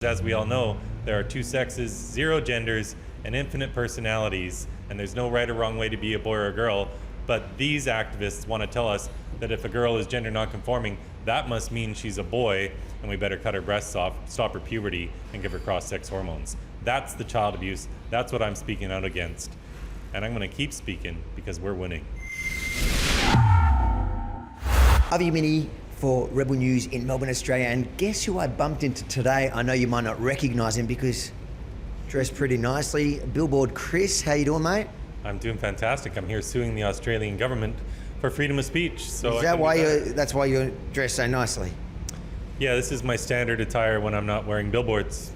As we all know, there are two sexes, zero genders, and infinite personalities, and there's no right or wrong way to be a boy or a girl. But these activists want to tell us that if a girl is gender nonconforming, that must mean she's a boy, and we better cut her breasts off, stop her puberty, and give her cross-sex hormones. That's the child abuse. That's what I'm speaking out against. And I'm going to keep speaking because we're winning. Avi Mini for Rebel News in Melbourne, Australia. And guess who I bumped into today? I know you might not recognise him because dressed pretty nicely. Billboard Chris, how you doing, mate? I'm doing fantastic. I'm here suing the Australian government for freedom of speech. So is that that's why you're dressed so nicely? Yeah, this is my standard attire when I'm not wearing billboards.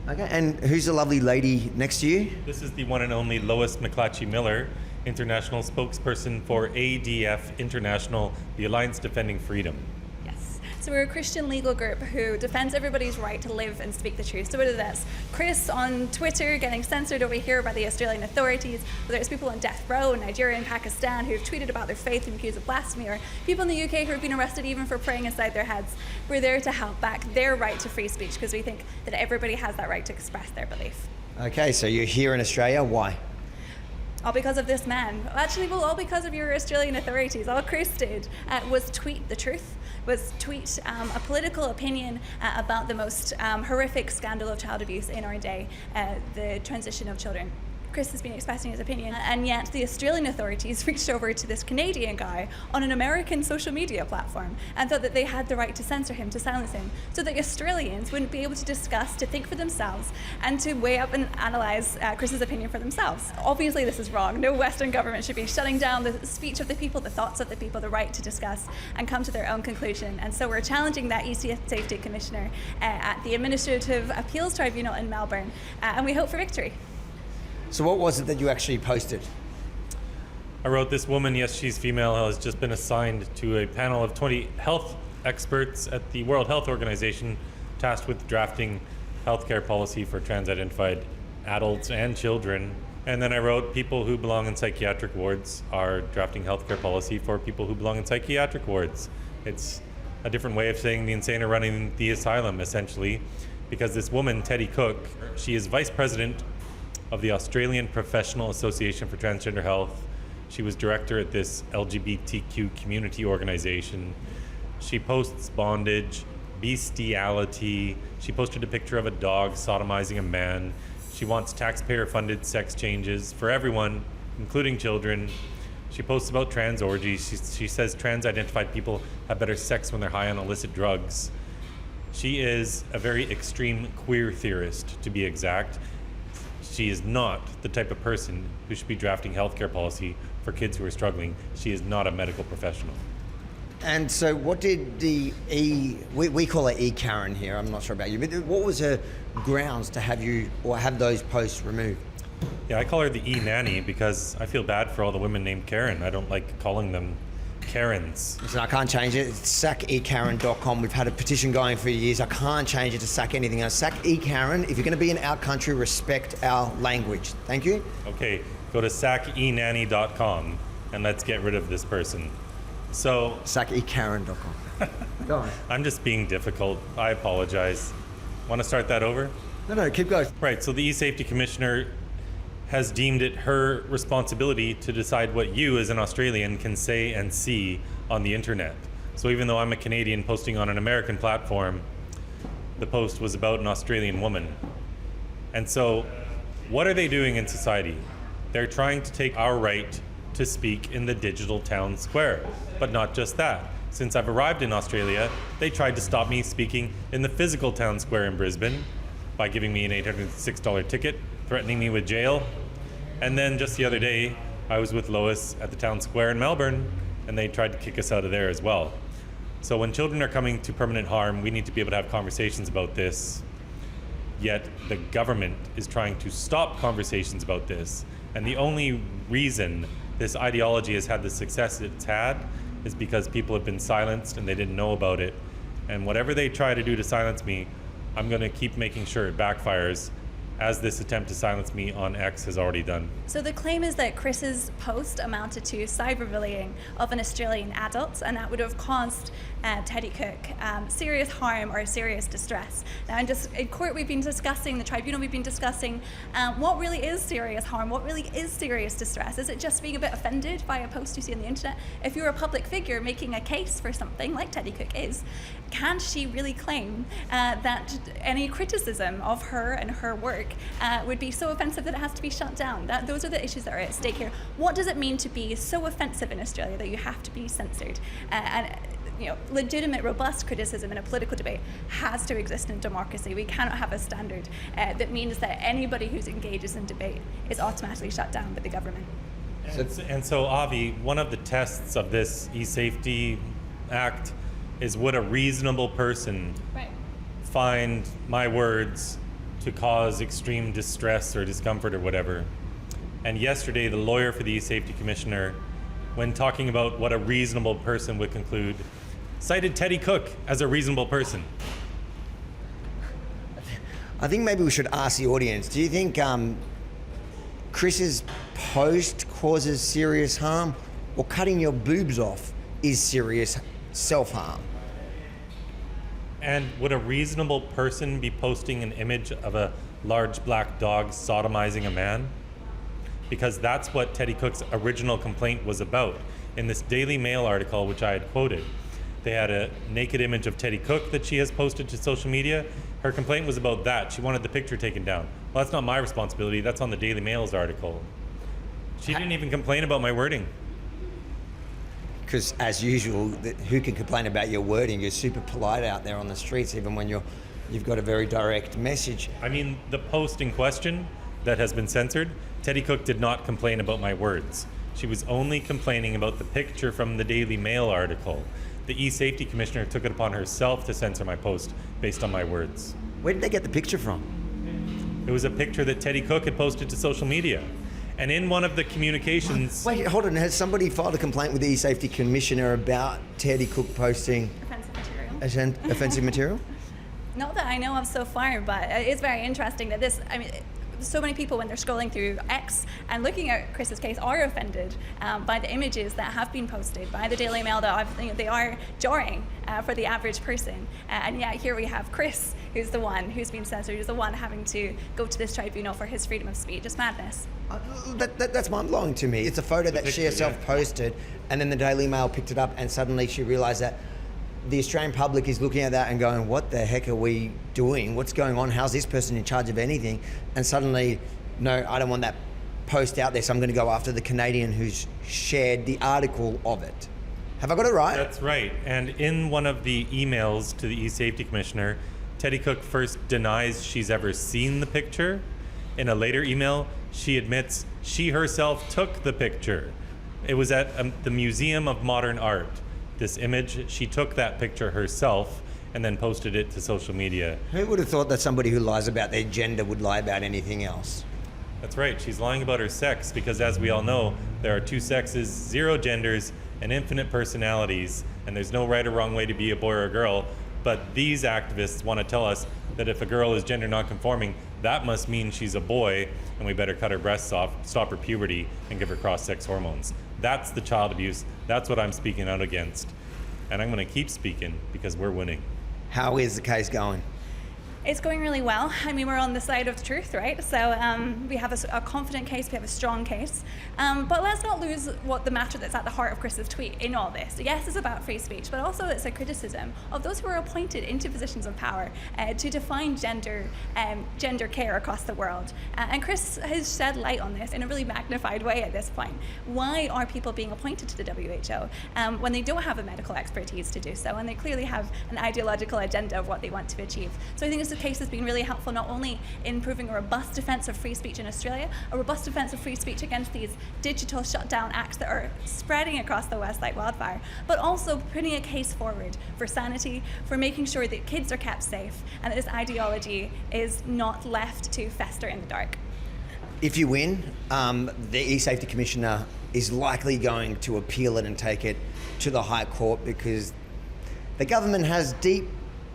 Okay, and who's the lovely lady next to you? This is the one and only Lois McClatchy Miller, international spokesperson for ADF International, the Alliance Defending Freedom. Yes. So we're a Christian legal group who defends everybody's right to live and speak the truth. So whether that's Chris on Twitter getting censored over here by the Australian authorities, whether it's people on death row in Nigeria and Pakistan who've tweeted about their faith and accused of blasphemy, or people in the UK who have been arrested even for praying inside their heads, we're there to help back their right to free speech because we think that everybody has that right to express their belief. Okay, so you're here in Australia. Why? All because of this man. Actually, well, all because of your Australian authorities. All Chris did was tweet the truth, was tweet a political opinion about the most horrific scandal of child abuse in our day, the transition of children. Chris has been expressing his opinion, and yet the Australian authorities reached over to this Canadian guy on an American social media platform and thought that they had the right to censor him, to silence him, so that Australians wouldn't be able to discuss, to think for themselves, and to weigh up and analyse Chris's opinion for themselves. Obviously this is wrong. No Western government should be shutting down the speech of the people, the thoughts of the people, the right to discuss and come to their own conclusion. And so we're challenging that EC Safety Commissioner at the Administrative Appeals Tribunal in Melbourne, and we hope for victory. So what was it that you actually posted? I wrote, this woman, yes, she's female, has just been assigned to a panel of 20 health experts at the World Health Organization tasked with drafting healthcare policy for trans-identified adults and children. And then I wrote, people who belong in psychiatric wards are drafting healthcare policy for people who belong in psychiatric wards. It's a different way of saying the insane are running the asylum, essentially, because this woman, Teddy Cook, she is vice president of the Australian Professional Association for Transgender Health. She was director at this LGBTQ community organization. She posts bondage, bestiality. She posted a picture of a dog sodomizing a man. She wants taxpayer-funded sex changes for everyone, including children. She posts about trans orgies. She says trans-identified people have better sex when they're high on illicit drugs. She is a very extreme queer theorist, to be exact. She is not the type of person who should be drafting healthcare policy for kids who are struggling. She is not a medical professional. And so what did we call her E-Karen here, I'm not sure about you, but what was her grounds to have you, or have those posts removed? Yeah, I call her the E-Nanny because I feel bad for all the women named Karen. I don't like calling them Karens. Listen, I can't change it. It's sackekaren.com. We've had a petition going for years. I can't change it to sack anything else. Sack E-Karen. If you're going to be in our country, respect our language. Thank you. Okay, go to sackenanny.com and let's get rid of this person. So sackekaren.com. Go on. I'm just being difficult. I apologize. Want to start that over? No, keep going. Right, so the E-Safety Commissioner has deemed it her responsibility to decide what you as an Australian can say and see on the internet. So even though I'm a Canadian posting on an American platform, the post was about an Australian woman. And so what are they doing in society? They're trying to take our right to speak in the digital town square. But not just that. Since I've arrived in Australia, they tried to stop me speaking in the physical town square in Brisbane by giving me an $806 ticket, threatening me with jail. And then just the other day, I was with Lois at the town square in Melbourne, and they tried to kick us out of there as well. So when children are coming to permanent harm, we need to be able to have conversations about this. Yet the government is trying to stop conversations about this. And the only reason this ideology has had the success it's had is because people have been silenced and they didn't know about it. And whatever they try to do to silence me, I'm gonna keep making sure it backfires as this attempt to silence me on X has already done. So the claim is that Chris's post amounted to cyberbullying of an Australian adult, and that would have caused Teddy Cook serious harm or serious distress. Now, in court, we've been discussing, the tribunal, we've been discussing what really is serious harm, what really is serious distress. Is it just being a bit offended by a post you see on the internet? If you're a public figure making a case for something, like Teddy Cook is, can she really claim that any criticism of her and her work would be so offensive that it has to be shut down? Those are the issues that are at stake here. What does it mean to be so offensive in Australia that you have to be censored? And legitimate, robust criticism in a political debate has to exist in democracy. We cannot have a standard that means that anybody who engages in debate is automatically shut down by the government. And so, Avi, one of the tests of this e-safety act is, would a reasonable person find my words to cause extreme distress or discomfort or whatever? And yesterday, the lawyer for the e-safety commissioner, when talking about what a reasonable person would conclude, cited Teddy Cook as a reasonable person. I think maybe we should ask the audience, do you think Chris's post causes serious harm, or cutting your boobs off is serious self-harm? And would a reasonable person be posting an image of a large black dog sodomizing a man? Because that's what Teddy Cook's original complaint was about. In this Daily Mail article, which I had quoted, they had a naked image of Teddy Cook that she has posted to social media. Her complaint was about that. She wanted the picture taken down. Well, that's not my responsibility. That's on the Daily Mail's article. She didn't even complain about my wording. Because as usual, who can complain about your wording? You're super polite out there on the streets, even when you've got a very direct message. I mean, the post in question that has been censored, Teddy Cook did not complain about my words. She was only complaining about the picture from the Daily Mail article. The e-safety commissioner took it upon herself to censor my post based on my words. Where did they get the picture from? It was a picture that Teddy Cook had posted to social media. And in one of the communications... Wait, hold on. Has somebody filed a complaint with the e-safety commissioner about Teddy Cook posting Offensive material. Offensive material? Not that I know of so far, but it's very interesting that this, so many people, when they're scrolling through X and looking at Chris's case, are offended by the images that have been posted by the Daily Mail that they are jarring for the average person. And yet here we have Chris, who's the one who's been censored, who's the one having to go to this tribunal for his freedom of speech. It's madness. That's mind-blowing to me. It's a photo that she herself posted, and then the Daily Mail picked it up, and suddenly she realised that the Australian public is looking at that and going, what the heck are we doing? What's going on? How's this person in charge of anything? And suddenly, no, I don't want that post out there, so I'm going to go after the Canadian who's shared the article of it. Have I got it right? That's right. And in one of the emails to the e-safety commissioner, Teddy Cook first denies she's ever seen the picture. In a later email, she admits she herself took the picture. It was at the Museum of Modern Art. This image, she took that picture herself and then posted it to social media. Who would have thought that somebody who lies about their gender would lie about anything else? That's right, she's lying about her sex because, as we all know, there are two sexes, 0 genders, and infinite personalities, and there's no right or wrong way to be a boy or a girl. But these activists want to tell us that if a girl is gender nonconforming, that must mean she's a boy, and we better cut her breasts off, stop her puberty, and give her cross-sex hormones. That's the child abuse. That's what I'm speaking out against. And I'm going to keep speaking because we're winning. How is the case going? It's going really well. We're on the side of the truth, right? So we have a confident case, we have a strong case. But let's not lose what the matter that's at the heart of Chris's tweet in all this. Yes, it's about free speech, but also it's a criticism of those who are appointed into positions of power to define gender care across the world. And Chris has shed light on this in a really magnified way at this point. Why are people being appointed to the WHO when they don't have the medical expertise to do so, and they clearly have an ideological agenda of what they want to achieve? So I think this case has been really helpful, not only in proving a robust defence of free speech in Australia, a robust defence of free speech against these digital shutdown acts that are spreading across the West like wildfire, but also putting a case forward for sanity, for making sure that kids are kept safe, and that this ideology is not left to fester in the dark. If you win, the e-safety commissioner is likely going to appeal it and take it to the High Court because the government has deep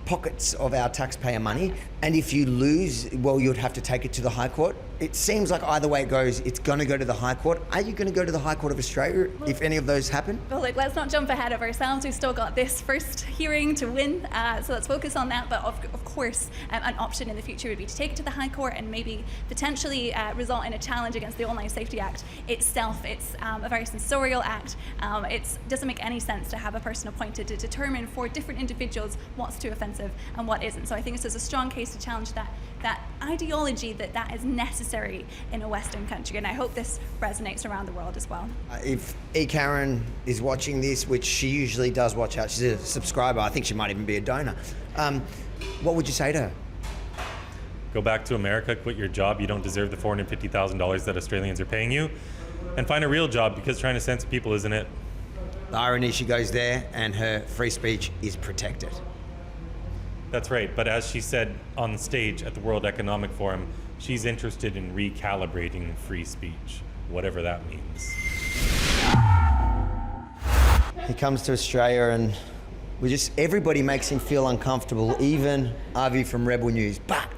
pockets of our taxpayer money. And if you lose, well, you'd have to take it to the High Court. It seems like either way it goes, it's going to go to the High Court. Are you going to go to the High Court of Australia if any of those happen? Well, look, let's not jump ahead of ourselves. We've still got this first hearing to win, so let's focus on that. But of course, an option in the future would be to take it to the High Court and maybe potentially result in a challenge against the Online Safety Act itself. It's a very censorial act. It doesn't make any sense to have a person appointed to determine for different individuals what's too offensive and what isn't. So I think this is a strong case to challenge that ideology that is necessary in a Western country, and I hope this resonates around the world as well. If Karen is watching this, which she usually does watch out, she's a subscriber, I think she might even be a donor, what would you say to her? Go back to America, quit your job. You don't deserve the $450,000 that Australians are paying you, and find a real job, because trying to censor people isn't it. The irony, she goes there and her free speech is protected. That's right, but as she said on stage at the World Economic Forum, she's interested in recalibrating free speech, whatever that means. He comes to Australia and everybody makes him feel uncomfortable, even Avi from Rebel News. But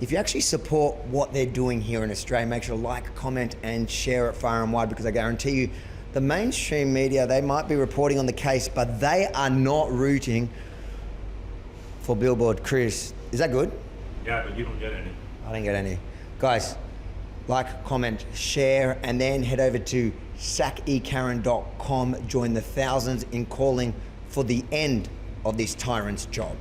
if you actually support what they're doing here in Australia, make sure to like, comment and share it far and wide, because I guarantee you, the mainstream media, they might be reporting on the case, but they are not rooting for Billboard Chris. Is that good? Yeah, but you don't get any. I didn't get any. Guys, like, comment, share, and then head over to sackekaren.com. Join the thousands in calling for the end of this tyrant's job.